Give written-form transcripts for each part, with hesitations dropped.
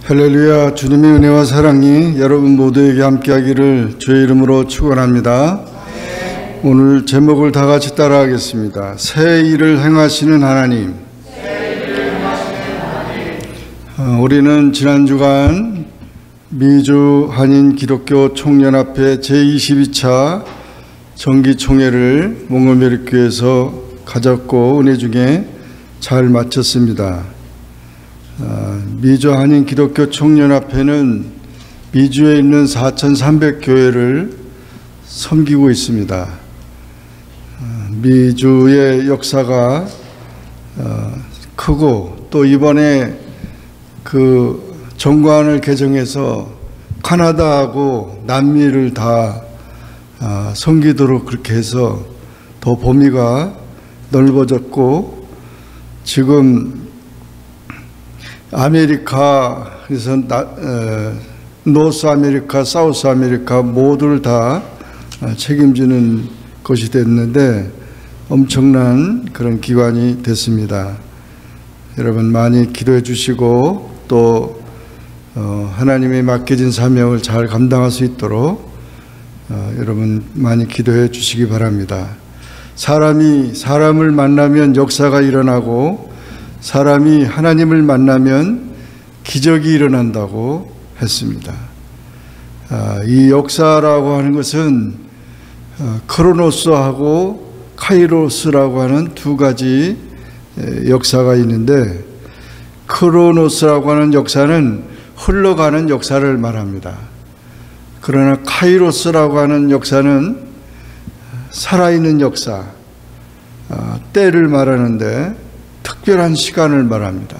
할렐루야. 주님의 은혜와 사랑이 여러분 모두에게 함께하기를 주의 이름으로 축원합니다. 오늘 제목을 다 같이 따라하겠습니다. 새 일을 행하시는 하나님. 우리는 지난 주간 미주 한인 기독교 총연합회 제22차 정기총회를 몽골메리교에서 가졌고 은혜 중에 잘 마쳤습니다. 미주 한인 기독교 총연합회는 미주에 있는 4,300교회를 섬기고 있습니다. 미주의 역사가 크고 또 이번에 그 정관을 개정해서 카나다하고 남미를 다 섬기도록 그렇게 해서 더 범위가 넓어졌고 지금 아메리카, 그래서 노스 아메리카, 사우스 아메리카 모두를 다 책임지는 것이 됐는데 엄청난 그런 기관이 됐습니다. 여러분 많이 기도해 주시고 또 하나님의 맡겨진 사명을 잘 감당할 수 있도록 여러분 많이 기도해 주시기 바랍니다. 사람이 사람을 만나면 역사가 일어나고 사람이 하나님을 만나면 기적이 일어난다고 했습니다. 이 역사라고 하는 것은 크로노스하고 카이로스라고 하는 두 가지 역사가 있는데 크로노스라고 하는 역사는 흘러가는 역사를 말합니다. 그러나 카이로스라고 하는 역사는 살아있는 역사, 때를 말하는데 특별한 시간을 말합니다.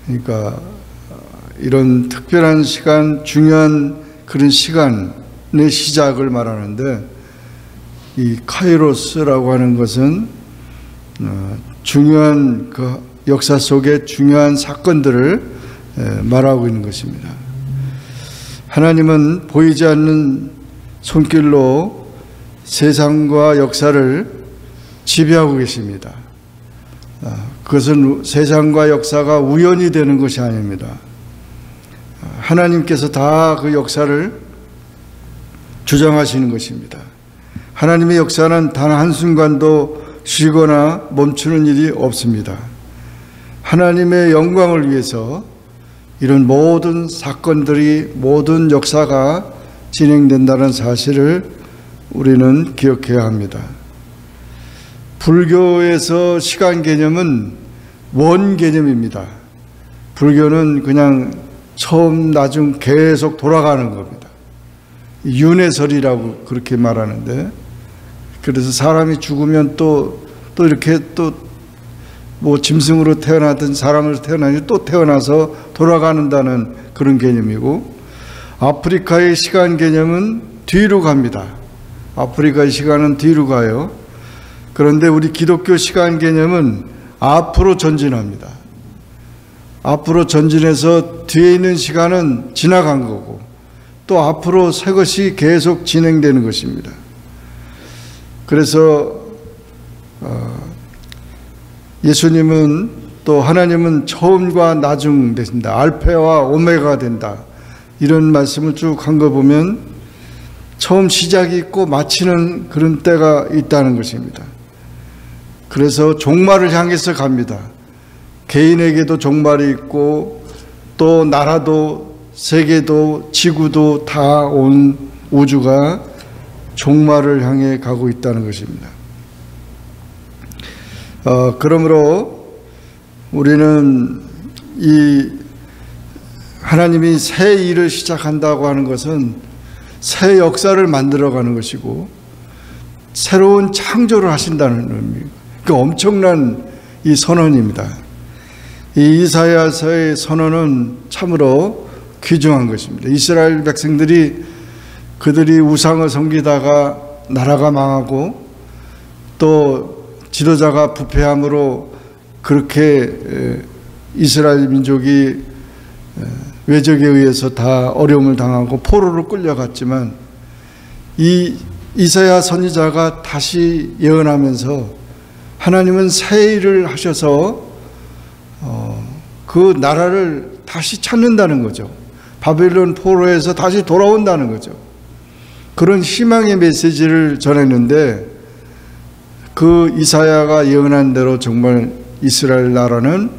그러니까 이런 특별한 시간, 중요한 그런 시간의 시작을 말하는데 이 카이로스라고 하는 것은 중요한 그 역사 속의 중요한 사건들을 말하고 있는 것입니다. 하나님은 보이지 않는 손길로 세상과 역사를 지배하고 계십니다. 그것은 세상과 역사가 우연히 되는 것이 아닙니다. 하나님께서 다 그 역사를 주장하시는 것입니다. 하나님의 역사는 단 한순간도 쉬거나 멈추는 일이 없습니다. 하나님의 영광을 위해서 이런 모든 사건들이, 모든 역사가 진행된다는 사실을 우리는 기억해야 합니다. 불교에서 시간 개념은 원 개념입니다. 불교는 그냥 처음 나중 계속 돌아가는 겁니다. 윤회설이라고 그렇게 말하는데, 그래서 사람이 죽으면 또 이렇게 또 뭐 짐승으로 태어나든 사람으로 태어나니 또 태어나서 돌아가는다는 그런 개념이고, 아프리카의 시간 개념은 뒤로 갑니다. 아프리카의 시간은 뒤로 가요. 그런데 우리 기독교 시간 개념은 앞으로 전진합니다. 앞으로 전진해서 뒤에 있는 시간은 지나간 거고 또 앞으로 새 것이 계속 진행되는 것입니다. 그래서 예수님은 또 하나님은 처음과 나중 되신다. 알파와 오메가가 된다. 이런 말씀을 쭉 한 거 보면 처음 시작이 있고 마치는 그런 때가 있다는 것입니다. 그래서 종말을 향해서 갑니다. 개인에게도 종말이 있고 또 나라도 세계도 지구도 다 온 우주가 종말을 향해 가고 있다는 것입니다. 그러므로 우리는 이 하나님이 새 일을 시작한다고 하는 것은 새 역사를 만들어가는 것이고 새로운 창조를 하신다는 의미입니다. 그 엄청난 이 선언입니다. 이 이사야서의 선언은 참으로 귀중한 것입니다. 이스라엘 백성들이 그들이 우상을 섬기다가 나라가 망하고 또 지도자가 부패함으로 그렇게 이스라엘 민족이 외적에 의해서 다 어려움을 당하고 포로로 끌려갔지만 이 이사야 선지자가 다시 예언하면서 하나님은 새 일을 하셔서 그 나라를 다시 찾는다는 거죠. 바벨론 포로에서 다시 돌아온다는 거죠. 그런 희망의 메시지를 전했는데 그 이사야가 예언한 대로 정말 이스라엘 나라는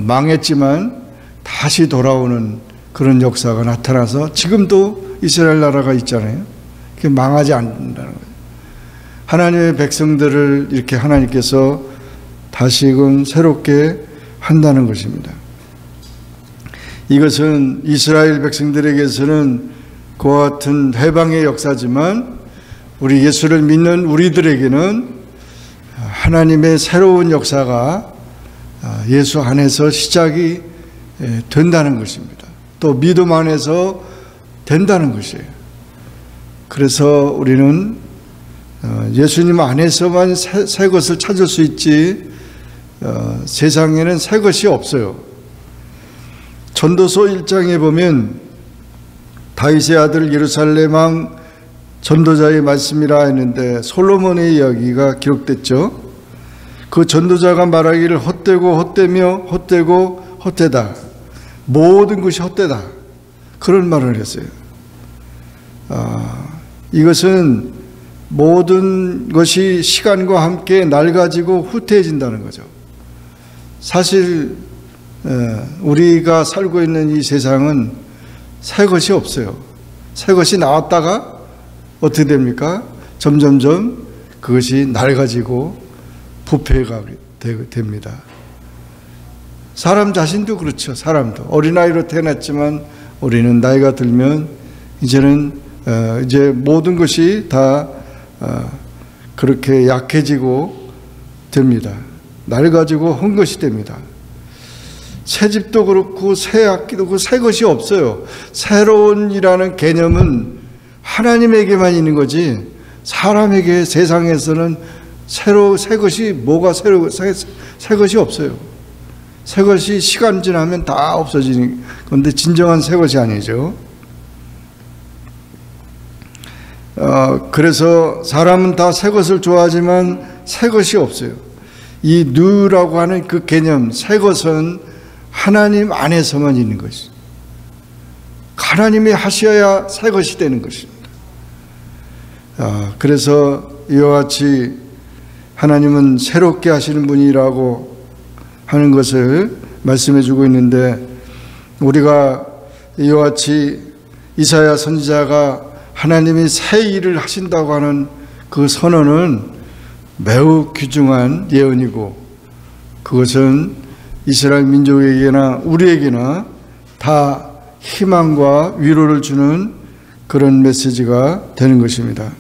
망했지만 다시 돌아오는 그런 역사가 나타나서 지금도 이스라엘 나라가 있잖아요. 그게 망하지 않는다는 거예요. 하나님의 백성들을 이렇게 하나님께서 다시금 새롭게 한다는 것입니다. 이것은 이스라엘 백성들에게서는 그와 같은 해방의 역사지만 우리 예수를 믿는 우리들에게는 하나님의 새로운 역사가 예수 안에서 시작이 된다는 것입니다. 또 믿음 안에서 된다는 것이에요. 그래서 우리는 예수님 안에서만 새 것을 찾을 수 있지 세상에는 새 것이 없어요. 전도서 1장에 보면 다윗의 아들 예루살렘 왕 전도자의 말씀이라 했는데 솔로몬의 이야기가 기록됐죠. 그 전도자가 말하기를 헛되고 헛되며 헛되고 헛되다. 모든 것이 헛되다. 그런 말을 했어요. 이것은 모든 것이 시간과 함께 낡아지고 후퇴해진다는 거죠. 사실 우리가 살고 있는 이 세상은 새 것이 없어요. 새 것이 나왔다가 어떻게 됩니까? 점점점 그것이 낡아지고 부패가 됩니다. 사람 자신도 그렇죠. 사람도 어린아이로 태어났지만 우리는 나이가 들면 이제는 이제 모든 것이 다 그렇게 약해지고 됩니다. 낡아지고 헛 것이 됩니다. 새 집도 그렇고 새 악기도 그렇고 새 것이 없어요. 새로운이라는 개념은 하나님에게만 있는 거지 사람에게 세상에서는 새 것이 뭐가 새 것이 없어요. 새 것이 시간 지나면 다 없어지는 건데 진정한 새 것이 아니죠. 그래서 사람은 다 새 것을 좋아하지만 새 것이 없어요. 이 뉴라고 하는 그 개념, 새 것은 하나님 안에서만 있는 것이죠. 하나님이 하셔야 새 것이 되는 것입니다. 그래서 이와 같이 하나님은 새롭게 하시는 분이라고 하는 것을 말씀해 주고 있는데 우리가 이와 같이 이사야 선지자가 하나님이 새 일을 하신다고 하는 그 선언은 매우 귀중한 예언이고 그것은 이스라엘 민족에게나 우리에게나 다 희망과 위로를 주는 그런 메시지가 되는 것입니다.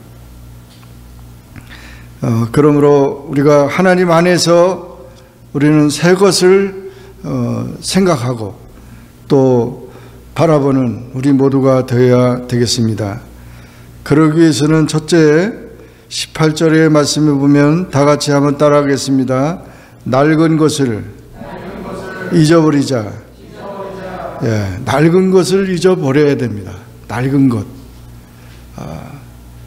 그러므로 우리가 하나님 안에서 우리는 새 것을 생각하고 또 바라보는 우리 모두가 되어야 되겠습니다. 그러기 위해서는 첫째 18절의 말씀을 보면 다 같이 한번 따라하겠습니다. 낡은 것을 잊어버리자. 예, 낡은 것을 잊어버려야 됩니다. 낡은 것.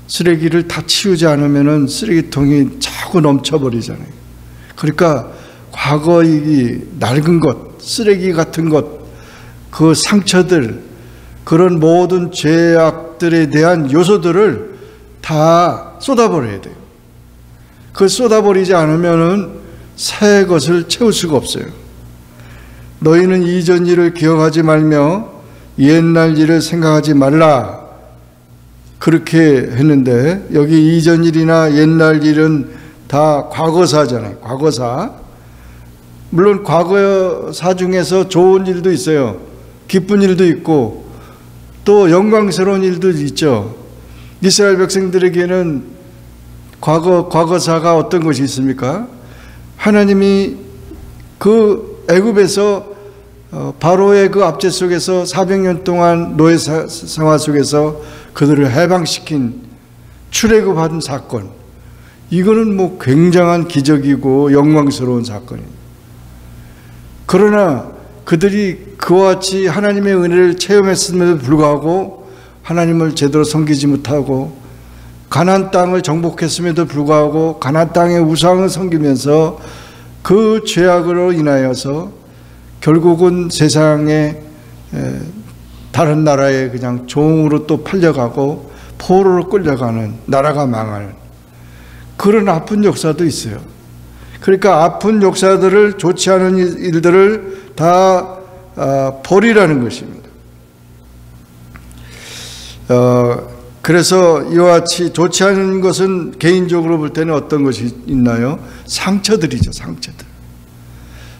쓰레기를 다 치우지 않으면 쓰레기통이 자꾸 넘쳐버리잖아요. 그러니까 과거 이 낡은 것, 쓰레기 같은 것, 그 상처들, 그런 모든 죄악들에 대한 요소들을 다 쏟아버려야 돼요. 그 쏟아버리지 않으면 새 것을 채울 수가 없어요. 너희는 이전 일을 기억하지 말며 옛날 일을 생각하지 말라. 그렇게 했는데 여기 이전 일이나 옛날 일은 다 과거사잖아요. 과거사. 물론 과거사 중에서 좋은 일도 있어요. 기쁜 일도 있고 또 영광스러운 일도 있죠. 이스라엘 백성들에게는 과거사가 어떤 것이 있습니까? 하나님이 그 애굽에서 바로의 그 압제 속에서 400년 동안 노예 생활 속에서 그들을 해방시킨 출애굽한 사건. 이거는 뭐 굉장한 기적이고 영광스러운 사건입니다. 그러나 그들이 그와 같이 하나님의 은혜를 체험했음에도 불구하고 하나님을 제대로 섬기지 못하고 가나안 땅을 정복했음에도 불구하고 가나안 땅의 우상을 섬기면서 그 죄악으로 인하여서 결국은 세상에 다른 나라에 그냥 종으로 또 팔려가고 포로로 끌려가는, 나라가 망하는 그런 아픈 역사도 있어요. 그러니까 아픈 역사들을, 좋지 않은 일들을 다 버리라는 것입니다. 그래서 이와 같이 좋지 않은 것은 개인적으로 볼 때는 어떤 것이 있나요? 상처들이죠.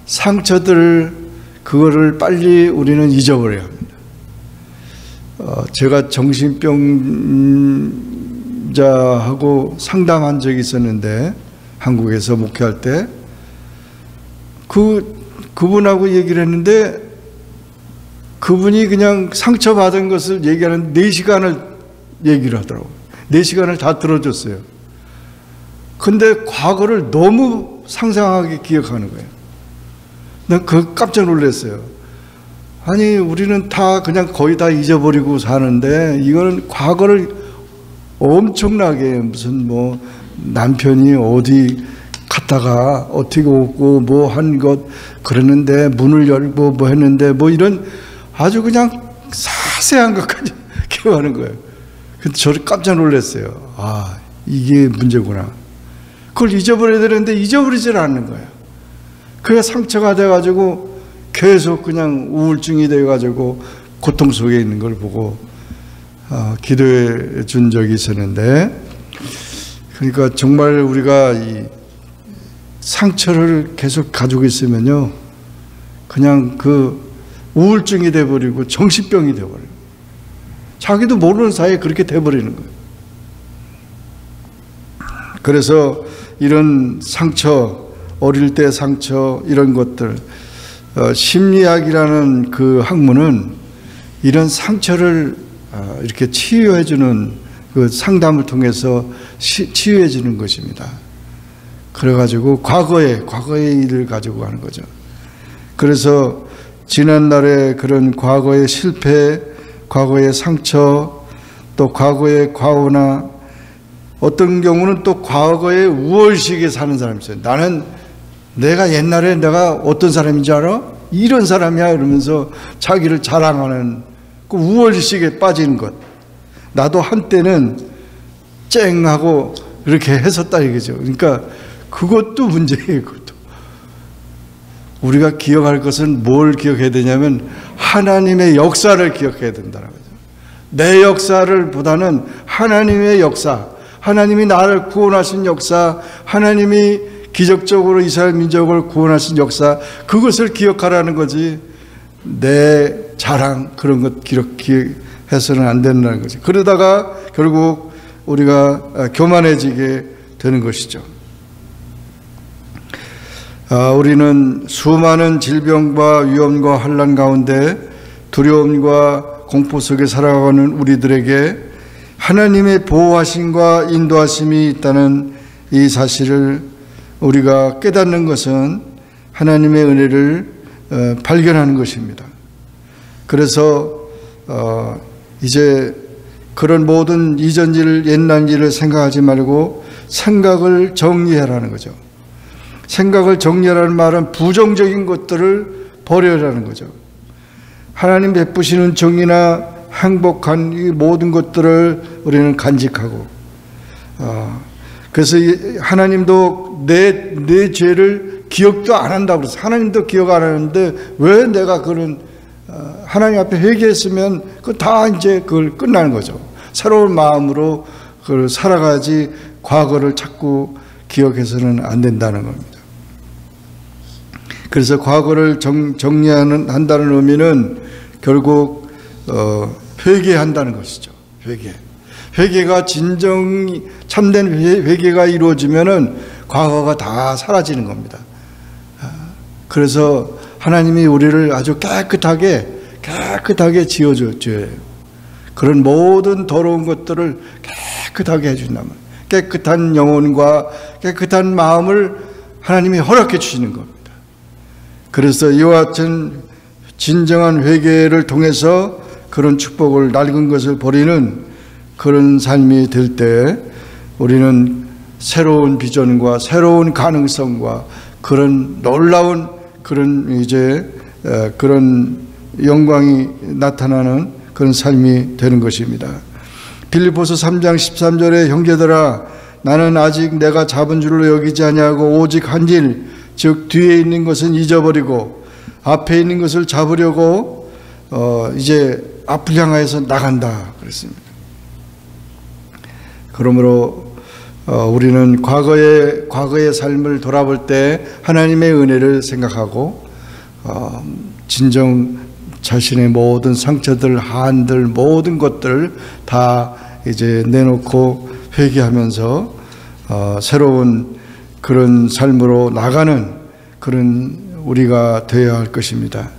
상처들, 그거를 빨리 우리는 잊어버려야 합니다. 제가 정신병자하고 상담한 적이 있었는데, 한국에서 목회할 때 그분하고 얘기를 했는데, 그분이 그냥 상처받은 것을 얘기하는 4시간을 얘기를 하더라고요. 4시간을 다 들어줬어요. 근데 과거를 너무 상상하게 기억하는 거예요. 난 깜짝 놀랐어요. 아니, 우리는 다 그냥 거의 다 잊어버리고 사는데, 이거는 과거를 엄청나게, 무슨 뭐 남편이 어디 갔다가 어떻게 오고 뭐 한 것 그랬는데, 문을 열고 뭐 했는데, 뭐 이런 아주 그냥 자세한 것까지 기억하는 거예요. 근데 저를 깜짝 놀랐어요. 아, 이게 문제구나. 그걸 잊어버려야 되는데 잊어버리질 않는 거예요. 그게 상처가 돼가지고 계속 그냥 우울증이 돼가지고 고통 속에 있는 걸 보고 기도해 준 적이 있었는데, 그러니까 정말 우리가 이 상처를 계속 가지고 있으면요, 그냥 그 우울증이 돼버리고 정신병이 돼버려요. 자기도 모르는 사이에 그렇게 돼버리는 거예요. 그래서 이런 상처, 어릴 때 상처, 이런 것들, 심리학이라는 그 학문은 이런 상처를 이렇게 치유해주는 그 상담을 통해서 치유해주는 것입니다. 그래가지고 과거의 일을 가지고 가는 거죠. 그래서 지난날의 그런 과거의 실패, 과거의 상처, 또 과거의 과오나 어떤 경우는 또 과거의 우월식에 사는 사람이 있어요. 나는 내가 옛날에 내가 어떤 사람인 줄 알아? 이런 사람이야, 이러면서 자기를 자랑하는 그 우월식에 빠지는 것. 나도 한때는 쨍하고 이렇게 했었다 이거죠. 그러니까 그것도 문제예요. 그것도. 우리가 기억할 것은 뭘 기억해야 되냐면 하나님의 역사를 기억해야 된다는 거죠. 내 역사를 보다는 하나님의 역사, 하나님이 나를 구원하신 역사, 하나님이 기적적으로 이스라엘 민족을 구원하신 역사, 그것을 기억하라는 거지, 내 자랑 그런 것 기억해서는 안 된다는 거죠. 그러다가 결국 우리가 교만해지게 되는 것이죠. 우리는 수많은 질병과 위험과 환난 가운데 두려움과 공포 속에 살아가는 우리들에게 하나님의 보호하심과 인도하심이 있다는 이 사실을 우리가 깨닫는 것은 하나님의 은혜를 발견하는 것입니다. 그래서 이제 그런 모든 이전 일, 옛날 일을 생각하지 말고 생각을 정리하라는 거죠. 생각을 정리하라는 말은 부정적인 것들을 버려라는 거죠. 하나님 베푸시는 정의나 행복한 이 모든 것들을 우리는 간직하고, 그래서 하나님도 내 죄를 기억도 안 한다고 그래서 하나님도 기억 안 하는데 왜 내가 그런 하나님 앞에 회개했으면 그 다 이제 그걸 끝나는 거죠. 새로운 마음으로 그걸 살아가지 과거를 자꾸 기억해서는 안 된다는 겁니다. 그래서 과거를 한다는 의미는 결국 회개한다는 것이죠. 회개가 진정 참된 회개가 이루어지면은 과거가 다 사라지는 겁니다. 그래서 하나님이 우리를 아주 깨끗하게 지어줘요. 그런 모든 더러운 것들을 깨끗하게 해준다면, 깨끗한 영혼과 깨끗한 마음을 하나님이 허락해 주시는 겁니다. 그래서 이와 같은 진정한 회개를 통해서 그런 축복을, 낡은 것을 버리는 그런 삶이 될 때 우리는 새로운 비전과 새로운 가능성과 그런 놀라운 그런 이제 그런 영광이 나타나는 그런 삶이 되는 것입니다. 빌립보서 3장 13절에 형제들아 나는 아직 내가 잡은 줄로 여기지 아니하고 오직 한 일 즉 뒤에 있는 것은 잊어버리고 앞에 있는 것을 잡으려고 이제 앞을 향하여서 나간다 그랬습니다. 그러므로 우리는 과거의 삶을 돌아볼 때 하나님의 은혜를 생각하고 진정 자신의 모든 상처들, 한들, 모든 것들 다 이제 내놓고 회개하면서 새로운 그런 삶으로 나가는 그런 우리가 되어야 할 것입니다.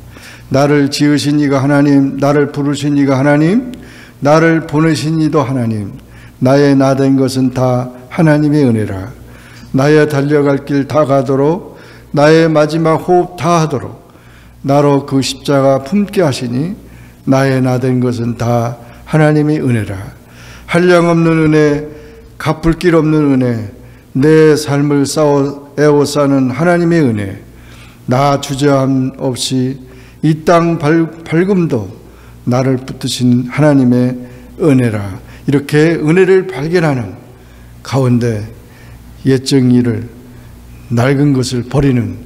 나를 지으신 이가 하나님, 나를 부르신 이가 하나님, 나를 보내신 이도 하나님, 나의 나 된 것은 다 하나님의 은혜라. 나의 달려갈 길 다 가도록 나의 마지막 호흡 다 하도록 나로 그 십자가 품게 하시니 나의 나 된 것은 다 하나님의 은혜라. 한량없는 은혜, 갚을 길 없는 은혜, 내 삶을 에워싸는 하나님의 은혜, 나 주저함 없이 이 땅 밝음도 나를 붙드신 하나님의 은혜라. 이렇게 은혜를 발견하는 가운데 옛적 일을, 낡은 것을 버리는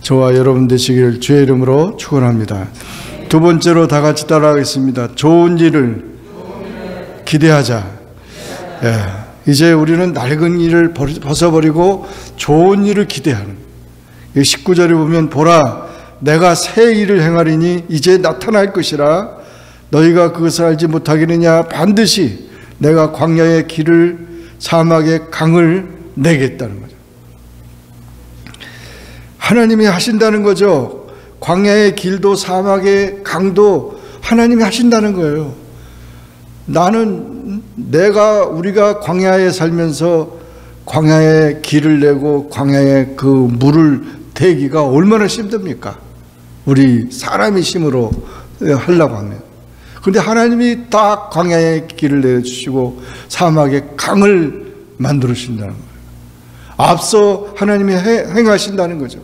저와 여러분 되시기를 주의 이름으로 축원합니다. 두 번째로 다 같이 따라하겠습니다. 좋은 일을 기대하자. 이제 우리는 낡은 일을 벗어버리고 좋은 일을 기대하는. 19절에 보면 보라 내가 새 일을 행하리니 이제 나타날 것이라 너희가 그것을 알지 못하겠느냐. 반드시 내가 광야의 길을 사막의 강을 내겠다는 거죠. 하나님이 하신다는 거죠. 광야의 길도 사막의 강도 하나님이 하신다는 거예요. 우리가 광야에 살면서 광야의 길을 내고 광야의 그 물을 대기가 얼마나 힘듭니까? 우리 사람의 힘으로 하려고 하면. 그런데 하나님이 다 광야의 길을 내주시고 사막의 강을 만들어주신다는 거예요. 앞서 하나님이 행하신다는 거죠.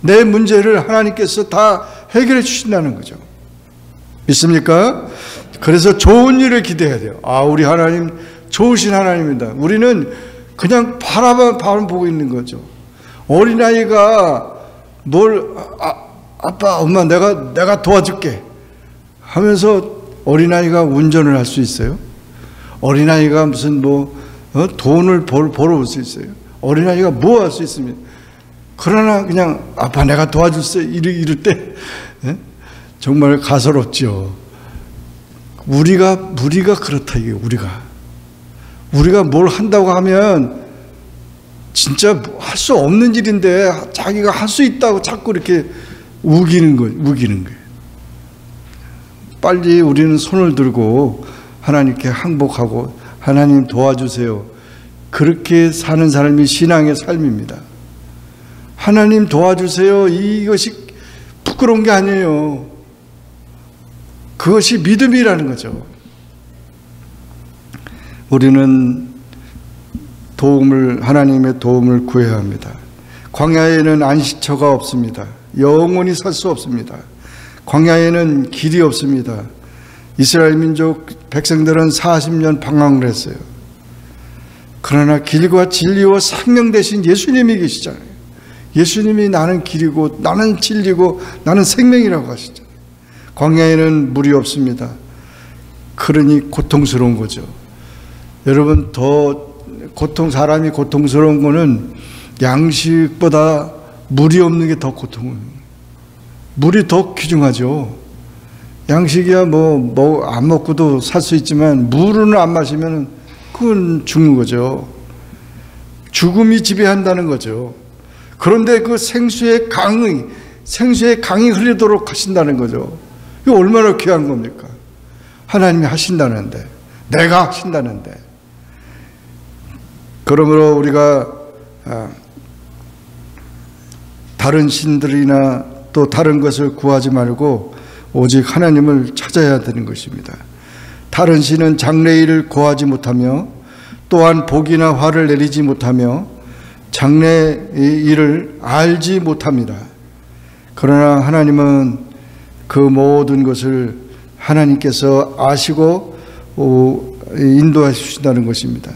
내 문제를 하나님께서 다 해결해 주신다는 거죠. 믿습니까? 그래서 좋은 일을 기대해야 돼요. 우리 하나님 좋으신 하나님입니다. 우리는 그냥 바라만 보고 있는 거죠. 어린아이가 아빠, 엄마 내가 도와줄게 하면서 어린아이가 운전을 할 수 있어요? 어린아이가 무슨 돈을 벌어 올 수 있어요? 어린아이가 뭐 할 수 있습니까? 그러나 그냥 아빠 내가 도와줄게 이럴 때 정말 가소롭죠. 우리가 그렇다. 이게 우리가 뭘 한다고 하면 진짜 할 수 없는 일인데 자기가 할 수 있다고 자꾸 이렇게 우기는 거예요. 빨리 우리는 손을 들고 하나님께 항복하고 하나님 도와주세요. 그렇게 사는 삶이 신앙의 삶입니다. 하나님 도와주세요. 이것이 부끄러운 게 아니에요. 그것이 믿음이라는 거죠. 우리는 하나님의 도움을 구해야 합니다. 광야에는 안식처가 없습니다. 영원히 살 수 없습니다. 광야에는 길이 없습니다. 이스라엘 민족 백성들은 40년 방황을 했어요. 그러나 길과 진리와 생명 되신 예수님이 계시잖아요. 예수님이 나는 길이고 나는 진리고 나는 생명이라고 하시잖아요. 광야에는 물이 없습니다. 그러니 고통스러운 거죠. 여러분 사람이 고통스러운 거는 양식보다 물이 없는 게 더 물이 더 귀중하죠. 양식이야 안 먹고도 살 수 있지만 물은 안 마시면 그건 죽는 거죠. 죽음이 지배한다는 거죠. 그런데 그 생수의 강이 흐르도록 하신다는 거죠. 이거 얼마나 귀한 겁니까? 하나님이 하신다는데, 내가 하신다는데. 그러므로 우리가 다른 신들이나 또 다른 것을 구하지 말고 오직 하나님을 찾아야 되는 것입니다. 다른 신은 장래일을 구하지 못하며 또한 복이나 화를 내리지 못하며 장래의 일을 알지 못합니다. 그러나 하나님은 그 모든 것을 하나님께서 아시고 인도해 주신다는 것입니다.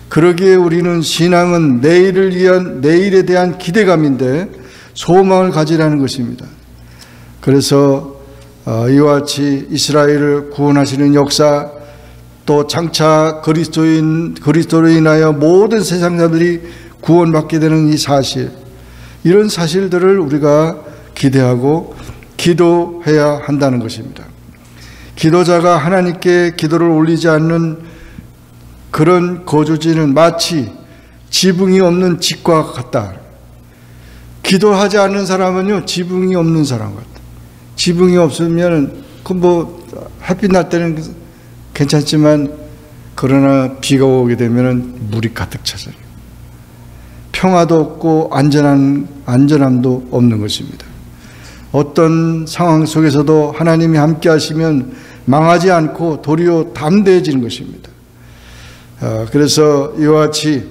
그러기에 우리는 신앙은 내일에 대한 기대감인데 소망을 가지라는 것입니다. 그래서 이와 같이 이스라엘을 구원하시는 역사, 또 장차 그리스도로 인하여 모든 세상 사람들이 구원받게 되는 이 사실, 이런 사실들을 우리가 기대하고 기도해야 한다는 것입니다. 기도자가 하나님께 기도를 올리지 않는 그런 거주지는 마치 지붕이 없는 집과 같다. 기도하지 않는 사람은요, 지붕이 없는 사람 같다. 지붕이 없으면 햇빛 날 때는 괜찮지만, 그러나 비가 오게 되면 물이 가득 차져요. 평화도 없고 안전함도 없는 것입니다. 어떤 상황 속에서도 하나님이 함께 하시면 망하지 않고 도리어 담대해지는 것입니다. 그래서 이와 같이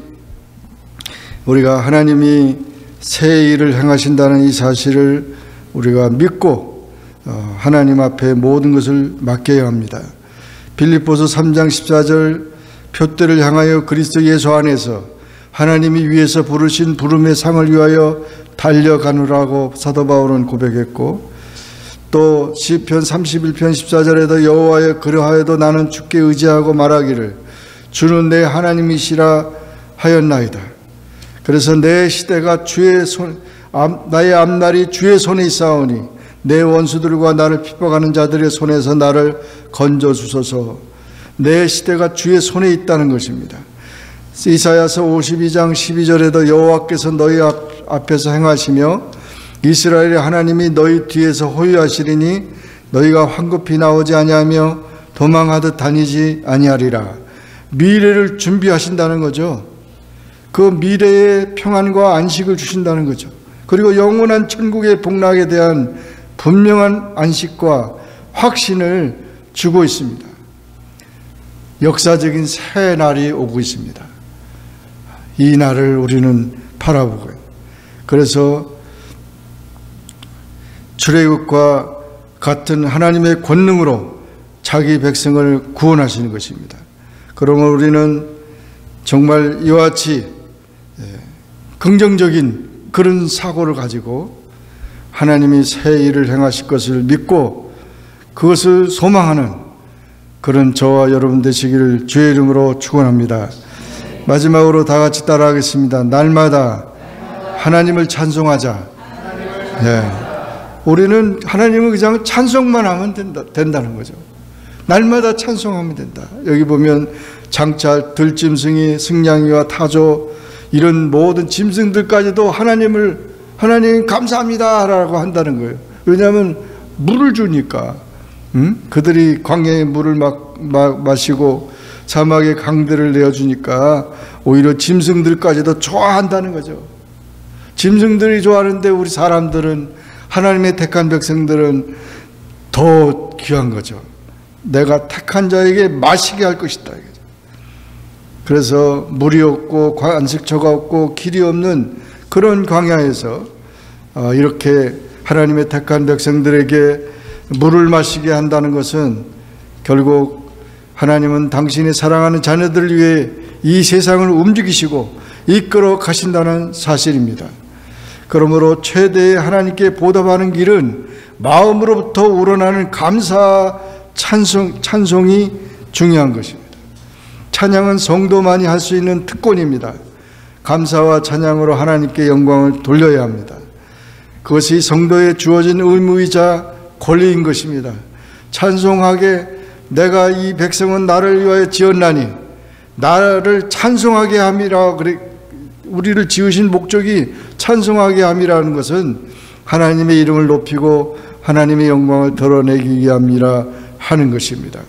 우리가 하나님이 새 일을 행하신다는 이 사실을 우리가 믿고 하나님 앞에 모든 것을 맡겨야 합니다. 빌립보서 3장 14절, 표대를 향하여 그리스도 예수 안에서 하나님이 위에서 부르신 부름의 상을 위하여 달려가느라고 사도 바울은 고백했고, 또 시편 31편 14절에도 여호와여 그러하여도 나는 주께 의지하고 말하기를 주는 내 하나님이시라 하였나이다. 그래서 내 시대가 나의 앞날이 주의 손에 있사오니 내 원수들과 나를 핍박하는 자들의 손에서 나를 건져주소서. 내 시대가 주의 손에 있다는 것입니다. 이사야서 52장 12절에도 여호와께서 너희 앞에서 행하시며 이스라엘의 하나님이 너희 뒤에서 호위하시리니 너희가 황급히 나오지 아니하며 도망하듯 다니지 아니하리라. 미래를 준비하신다는 거죠. 그 미래의 평안과 안식을 주신다는 거죠. 그리고 영원한 천국의 복락에 대한 분명한 안식과 확신을 주고 있습니다. 역사적인 새 날이 오고 있습니다. 이 날을 우리는 바라보고요. 그래서 출애굽과 같은 하나님의 권능으로 자기 백성을 구원하시는 것입니다. 그러면 우리는 정말 이와 같이 긍정적인 그런 사고를 가지고 하나님이 새 일을 행하실 것을 믿고 그것을 소망하는 그런 저와 여러분 되시기를 주의 이름으로 축원합니다. 마지막으로 다 같이 따라하겠습니다. 날마다 하나님을 찬송하자. 네. 우리는 하나님을 그냥 찬송만 하면 된다는 거죠. 날마다 찬송하면 된다. 여기 보면 장차 들짐승이 승냥이와 타조 이런 모든 짐승들까지도 하나님 감사합니다 라고 한다는 거예요. 왜냐하면 물을 주니까 그들이 광야의 물을 마시고 사막의 강들을 내어주니까 오히려 짐승들까지도 좋아한다는 거죠. 짐승들이 좋아하는데 우리 사람들은, 하나님의 택한 백성들은 더 귀한 거죠. 내가 택한 자에게 마시게 할 것이다. 그래서 물이 없고 안식처가 없고 길이 없는 그런 광야에서 이렇게 하나님의 택한 백성들에게 물을 마시게 한다는 것은 결국 하나님은 당신이 사랑하는 자녀들을 위해 이 세상을 움직이시고 이끌어 가신다는 사실입니다. 그러므로 최대의 하나님께 보답하는 길은 마음으로부터 우러나는 감사 찬송이 중요한 것입니다. 찬양은 성도만이 할 수 있는 특권입니다. 감사와 찬양으로 하나님께 영광을 돌려야 합니다. 그것이 성도에 주어진 의무이자 권리인 것입니다. 찬송하게, 내가 이 백성은 나를 위하여 지었나니 나를 찬송하게 함이라. 우리를 지으신 목적이 찬송하게 함이라는 것은 하나님의 이름을 높이고 하나님의 영광을 드러내기 위함이라 하는 것입니다.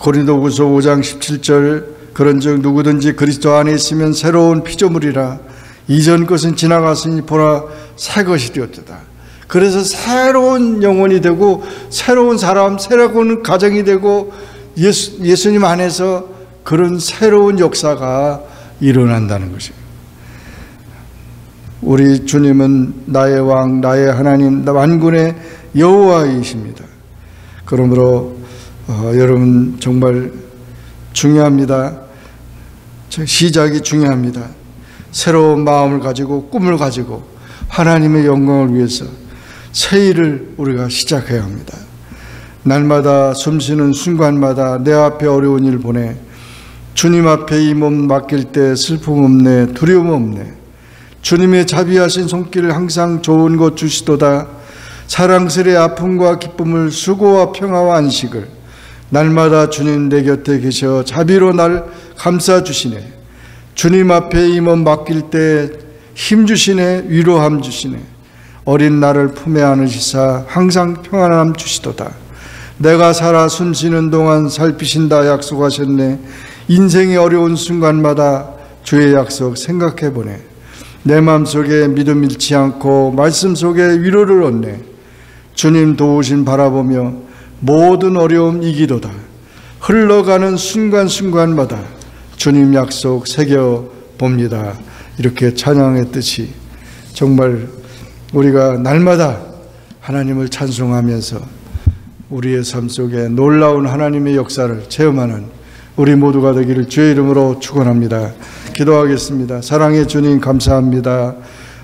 고린도후서 5장 17절, 그런즉 누구든지 그리스도 안에 있으면 새로운 피조물이라. 이전 것은 지나갔으니 보라 새 것이 되었도다. 그래서 새로운 영혼이 되고 새로운 사람, 새로운 가정이 되고 예수님 안에서 그런 새로운 역사가 일어난다는 것입니다. 우리 주님은 나의 왕, 나의 하나님, 만군의 여호와이십니다. 그러므로 여러분 정말 중요합니다. 시작이 중요합니다. 새로운 마음을 가지고 꿈을 가지고 하나님의 영광을 위해서 새 일을 우리가 시작해야 합니다. 날마다 숨쉬는 순간마다 내 앞에 어려운 일 보내 주님 앞에 이 몸 맡길 때 슬픔 없네, 두려움 없네. 주님의 자비하신 손길을 항상 좋은 것 주시도다. 사랑스레 아픔과 기쁨을, 수고와 평화와 안식을 날마다 주님 내 곁에 계셔 자비로 날 감싸주시네. 주님 앞에 이 몸 맡길 때 힘주시네, 위로함 주시네. 어린 나를 품에 안으시사 항상 평안함 주시도다. 내가 살아 숨쉬는 동안 살피신다 약속하셨네. 인생의 어려운 순간마다 주의 약속 생각해보네. 내 마음속에 믿음 잃지 않고 말씀 속에 위로를 얻네. 주님 도우심 바라보며 모든 어려움 이기도다. 흘러가는 순간순간마다 주님 약속 새겨봅니다. 이렇게 찬양했듯이 정말 우리가 날마다 하나님을 찬송하면서 우리의 삶 속에 놀라운 하나님의 역사를 체험하는 우리 모두가 되기를 주의 이름으로 축원합니다. 기도하겠습니다. 사랑의 주님 감사합니다.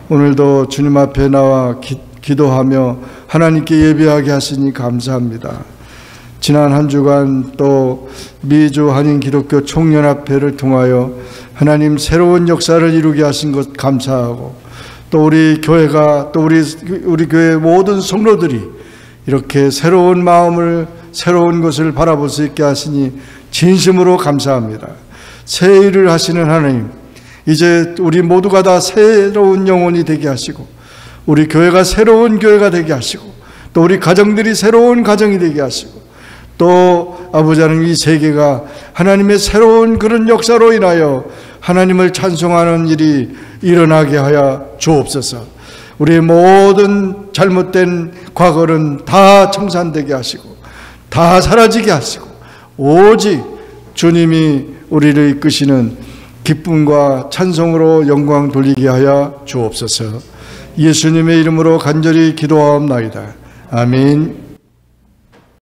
오늘도 주님 앞에 나와 기도하며 하나님께 예배하게 하시니 감사합니다. 지난 한 주간 또 미주 한인 기독교 총연합회를 통하여 하나님 새로운 역사를 이루게 하신 것 감사하고, 또 우리 교회가, 또 우리 교회 모든 성도들이 이렇게 새로운 마음을, 새로운 것을 바라볼 수 있게 하시니 진심으로 감사합니다. 새 일을 하시는 하나님, 이제 우리 모두가 다 새로운 영혼이 되게 하시고, 우리 교회가 새로운 교회가 되게 하시고, 또 우리 가정들이 새로운 가정이 되게 하시고, 또 아버지 하나님, 이 세계가 하나님의 새로운 그런 역사로 인하여 하나님을 찬송하는 일이 일어나게 하여 주옵소서. 우리의 모든 잘못된 과거는 다 청산되게 하시고 다 사라지게 하시고 오직 주님이 우리를 이끄시는 기쁨과 찬송으로 영광 돌리게 하여 주옵소서. 예수님의 이름으로 간절히 기도하옵나이다. 아멘.